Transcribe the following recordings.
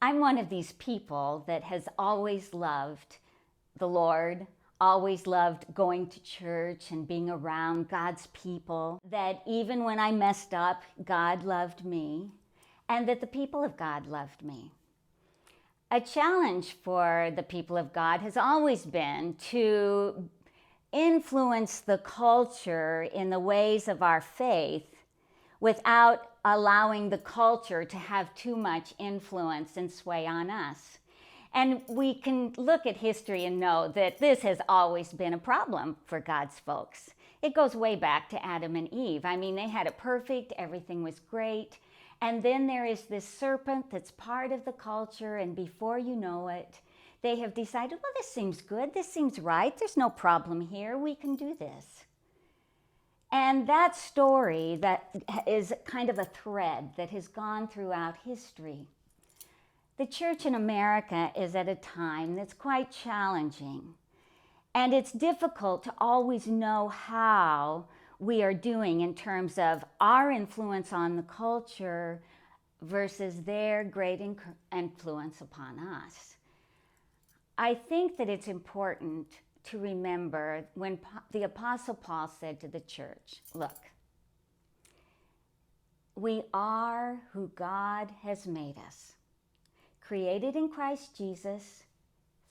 I'm one of these people that has always loved the Lord, always loved going to church and being around God's people, that even when I messed up, God loved me, and that the people of God loved me. A challenge for the people of God has always been to influence the culture in the ways of our faith without allowing the culture to have too much influence and sway on us. And we can look at history and know that this has always been a problem for God's folks. It goes way back to Adam and Eve. I mean, they had it perfect, everything was great. And then there is this serpent that's part of the culture, and before you know it, they have decided, well, this seems good, this seems right, there's no problem here, we can do this. And that story that is kind of a thread that has gone throughout history. The church in America is at a time that's quite challenging. And it's difficult to always know how we are doing in terms of our influence on the culture versus their great influence upon us. I think that it's important to remember when the Apostle Paul said to the church, look, we are who God has made us, created in Christ Jesus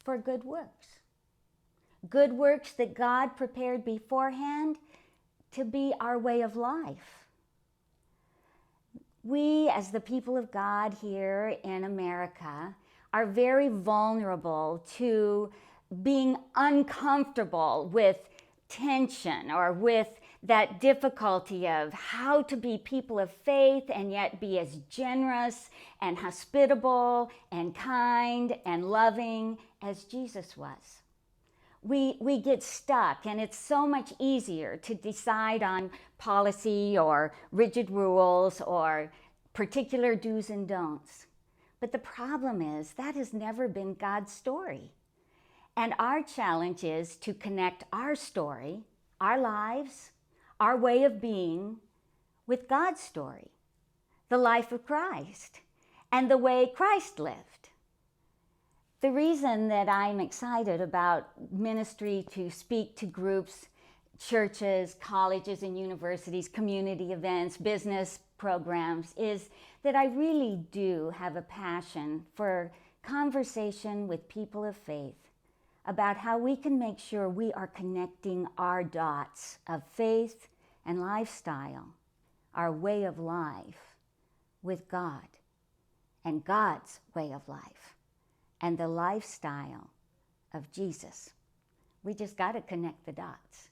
for good works. Good works that God prepared beforehand to be our way of life. We, as the people of God here in America, are very vulnerable to being uncomfortable with tension or with that difficulty of how to be people of faith and yet be as generous and hospitable and kind and loving as Jesus was. We get stuck, and it's so much easier to decide on policy or rigid rules or particular do's and don'ts. But the problem is that has never been God's story. And our challenge is to connect our story, our lives, our way of being with God's story, the life of Christ, and the way Christ lived. The reason that I'm excited about ministry to speak to groups, churches, colleges and universities, community events, business programs, is that I really do have a passion for conversation with people of faith about how we can make sure we are connecting our dots of faith and lifestyle, our way of life, with God and God's way of life and the lifestyle of Jesus. We just got to connect the dots.